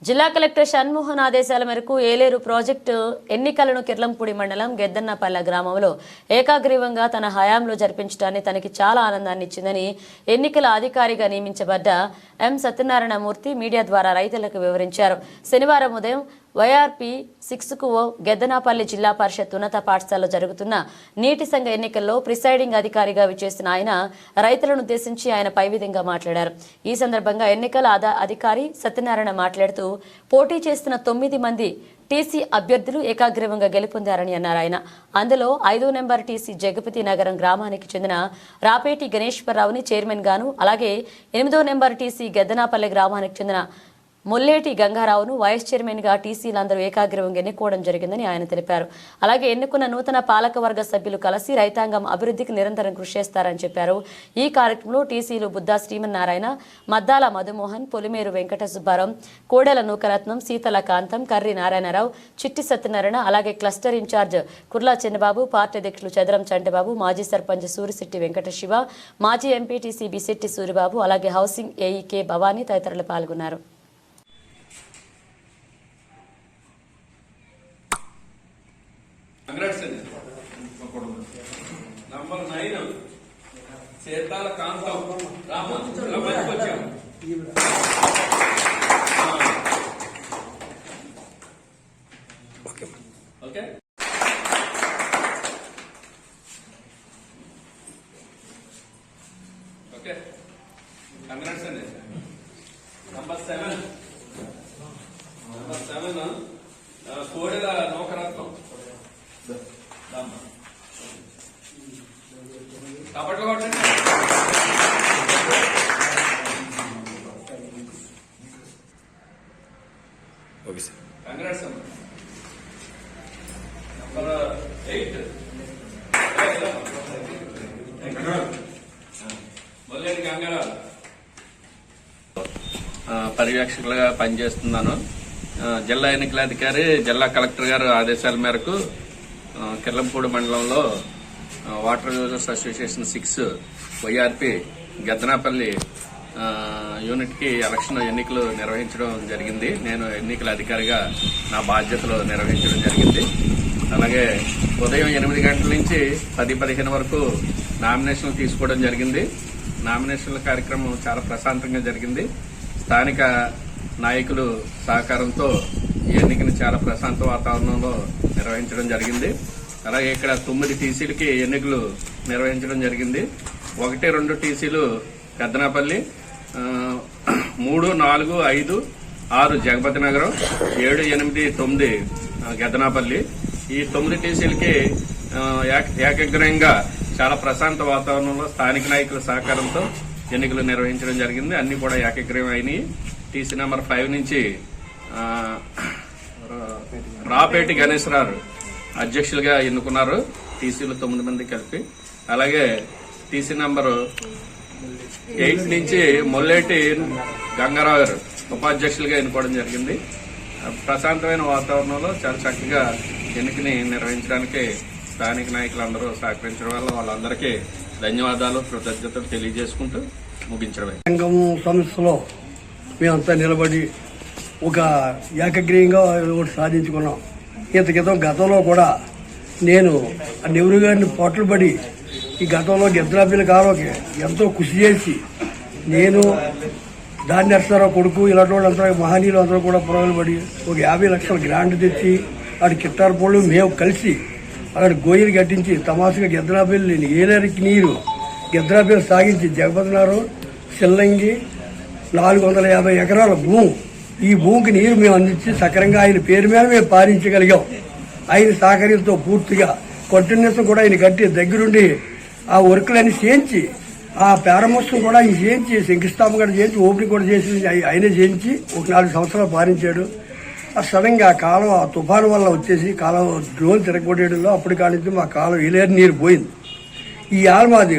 జిల్లా కలెక్టర్ షణ్మోహన్ ఆదేశాల మేరకు ఏలేరు ప్రాజెక్టు ఎన్నికలను కిర్లంపూడి మండలం గెద్దన్నపల్లె గ్రామంలో ఏకాగ్రీవంగా తన హయాంలో జరిపించడాన్ని తనకి చాలా ఆనందాన్ని ఇచ్చిందని ఎన్నికల అధికారిగా నియమించబడ్డ ఎం సత్యనారాయణమూర్తి మీడియా ద్వారా రైతులకు వివరించారు. శనివారం ఉదయం వైఆర్పీ 6కు గెద్దనపల్లి జిల్లా పరిషత్ ఉన్నత పాఠశాలలో జరుగుతున్న నీటి సంఘ ఎన్నికల్లో ప్రిసైడింగ్ అధికారిగా విచ్చేసిన ఆయన రైతులను ఉద్దేశించి ఆయన పై విధంగా మాట్లాడారు. ఈ సందర్భంగా ఎన్నికల అధికారి సత్యనారాయణ మాట్లాడుతూ పోటీ చేస్తున్న 9 మంది టీసీ అభ్యర్థులు ఏకాగ్రీవంగా గెలుపొందారని అన్నారు. ఆయన అందులో 5వ నెంబర్ టీసీ జగపతి నగరం గ్రామానికి చెందిన రాపేటి గణేశ్వరరావుని చైర్మన్ గాను, అలాగే 8వ నెంబర్ టీసీ గెద్దనపల్లి గ్రామానికి చెందిన మొల్లేటి గంగారావును వైస్ చైర్మన్ గా టీసీలందరూ ఏకాగ్రీవంగా ఎన్నుకోవడం జరిగిందని ఆయన తెలిపారు. అలాగే ఎన్నుకున్న నూతన పాలకవర్గ సభ్యులు కలిసి రైతాంగం అభివృద్ధికి నిరంతరం కృషి చేస్తారని చెప్పారు. ఈ కార్యక్రమంలో టీసీలు బుద్దా శ్రీమన్నారాయణ, మద్దాల మధుమోహన్, పొలిమేరు వెంకట సుబ్బారావు, కోడెల నూకరత్నం, సీతల కాంతం, కర్రి నారాయణరావు, చిట్టి సత్యనారాయణ, అలాగే క్లస్టర్ ఇన్ఛార్జ్ కుర్లా చిన్నబాబు, పార్టీ అధ్యక్షులు చదరం చంటిబాబు, మాజీ సర్పంచ్ సూరిశెట్టి వెంకట శివ, మాజీ ఎంపీటీసీ బిశెట్టి సూరిబాబు, అలాగే హౌసింగ్ ఏఈకే భవానీ తదితరులు పాల్గొన్నారు. నంబర్ 9 సేతాల కాంతం ఓకే. ఓకే, కంగ్రాట్స్ అండి. నంబర్ 7 కోడెల నూకరత్నం. కాబట్టి ఓకే సార్, కంగ్రాట్స్ అమ్మా. నంబర్ 8 మొల్లేటి గంగారావు. పర్యవేక్షకులుగా పనిచేస్తున్నాను. జిల్లా ఎన్నికల అధికారి జిల్లా కలెక్టర్ గారు ఆదేశాల మేరకు కిర్లంపూడి మండలంలో water users association 6 YRP Geddanapalli unit కి ఎన్నికలు నిర్వహించడం జరిగింది. నేను ఎన్నికల అధికారిగా నా బాధ్యతలు నిర్వహించడం జరిగింది. అలాగే ఉదయం 8 గంటల నుంచి 10-15 వరకు నామినేషన్లు తీసుకోవడం జరిగింది. నామినేషన్ల కార్యక్రమం చాలా ప్రశాంతంగా జరిగింది. స్థానిక నాయకులు సహకారంతో ఈ ఎన్నికను చాలా ప్రశాంత వాతావరణంలో నిర్వహించడం జరిగింది. అలాగే ఇక్కడ 9 టీసీలకి ఎన్నికలు నిర్వహించడం జరిగింది. 1, 2 టీసీలు గెద్దనపల్లి, 3, 4, 5, 6 జగపతి నగరం, 7, 8, 9 గెద్దనపల్లి. ఈ 9 టీసీలకి ఏకగ్రహంగా చాలా ప్రశాంత వాతావరణంలో స్థానిక నాయకుల సహకారంతో ఎన్నికలు నిర్వహించడం జరిగింది. అన్ని కూడా ఏకగ్రహం అయినాయి. టీసీ నెంబర్ 5 నుంచి రాపేటి గణేశ్వరరావు అధ్యక్షులుగా ఎన్నుకున్నారు. టీసీలు 9 మంది కలిపి. అలాగే టీసీ నెంబర్ 8 నుంచి మొల్లేటి గంగారావు గారు ఉపాధ్యక్షులుగా ఎన్నుకోవడం జరిగింది. ప్రశాంతమైన వాతావరణంలో చాలా చక్కగా ఎన్నికని నిర్వహించడానికి స్థానిక నాయకులందరూ సహకరించడం వల్ల వాళ్ళందరికీ ధన్యవాదాలు, కృతజ్ఞతలు తెలియజేసుకుంటూ ముగించడమే. సంస్థలో మేమంతా నిలబడి ఒక ఏకగ్రీయంగా ఒకటి సాధించుకున్నాం. ఇంత క్రితం గతంలో కూడా నేను నెహ్రూ గారిని పోట్లుపడి ఈ గతంలో గెద్దనపల్లి కాలంకి ఎంతో కృషి చేసి నేను దాని నరసరావు కొడుకు ఇలాంటి వాళ్ళంతా మహనీయులు అందరూ కూడా పొరగలబడి ఒక 50 లక్షల గ్రాంట్ తెచ్చి అటు కిట్టారపళ్ళు మేము కలిసి అక్కడ గోయిలు కట్టించి తమాసుగా గెద్దనపల్లి ఏలేరికి నీరు గెద్దనపల్లి సాగించి జగపతినారు సిల్లంగి 450 ఎకరాల భూమి, ఈ భూమికి నీరు మేము అందించి సక్రంగా ఆయన పేరు మీద మేము పాలించగలిగాం. ఆయన సహకారంతో పూర్తిగా కంటిన్యూస్ కూడా ఆయన కట్టి దగ్గరుండి ఆ వర్కులన్నీ చేయించి ఆ ప్రారంభోత్సవం కూడా ఆయన చేయించి శంకుస్థాపన కూడా చేయించి ఓపెనింగ్ కూడా చేసి ఆయనే చేయించి ఒక 4 సంవత్సరాలు పాలించాడు. ఆ సడన్గా ఆ కాలం ఆ తుఫాను వల్ల వచ్చేసి కాలం డ్రోన్ తిరగొట్టేయడంలో అప్పటి కాడి నుంచి మా కాలం ఏలేరు నీరు పోయింది. ఈ ఆల మాది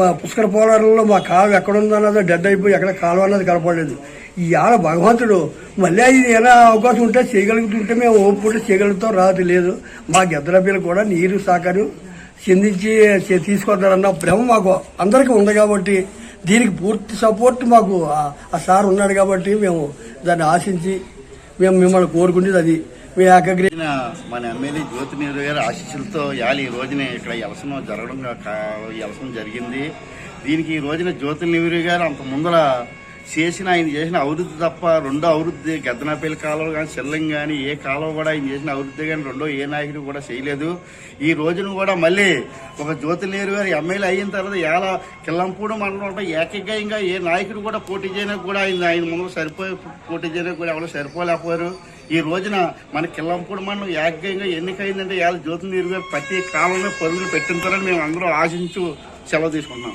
మా పుష్కర పోలారంలో మా కాలం ఎక్కడుందన్నదో డెడ్ అయిపోయి ఎక్కడ కాలం అన్నది కనపడలేదు. ఈ ఆల భగవంతుడు మళ్ళీ ఇది ఎలా అవకాశం ఉంటే చేయగలుగుతుంటే మేము ఓపుకుంటే చేయగలుగుతాం, రాదు లేదు. మా గెద్దనపల్లి కూడా నీరు సహకారం చెందించి తీసుకొద్దారన్న భ్రమ మాకు అందరికీ ఉంది కాబట్టి దీనికి పూర్తి సపోర్ట్ మాకు ఆ సార్ ఉన్నాడు కాబట్టి మేము దాన్ని ఆశించి మేము మిమ్మల్ని కోరుకునేది అది. మీ ఏకగ్రీవం మన ఎమ్మెల్యే జ్యోతి నెహ్రూ గారి ఆశీస్సులతో ఇవాళ ఈ రోజున ఇక్కడ ఎలసం జరగడం ఎలసం జరిగింది. దీనికి ఈ రోజున జ్యోతి నెహ్రూ గారు అంత ముందర ఆయన చేసిన అభివృద్ధి తప్ప రెండో అభివృద్ధి గద్దనాపల్లి కాలువ కానీ చెల్లం కానీ ఏ కాలువ కూడా ఆయన చేసిన అభివృద్ధి కానీ రెండో ఏ నాయకుడు కూడా చేయలేదు. ఈ రోజున కూడా మళ్ళీ ఒక జ్యోతి నెహ్రూ గారు ఎమ్మెల్యే అయిన తర్వాత ఇలా కిల్లంపూడి మండలం ఏకగ్రీవంగా ఏ నాయకుడు కూడా పోటీ చేయడానికి కూడా ఆయన ముందు పోటీ చేయడానికి కూడా ఎవరు సరిపోలేకపోయారు. ఈ రోజున మన కిల్లంపూడి మండలం ఏకగ్రీవంగా ఎన్నికైందంటే ఇవాళ జ్యోతి నెహ్రూ గారు ప్రతి కాలంలో పరుగులు పెట్టింటారని మేము అందరూ ఆశించు సెలవు తీసుకున్నాం.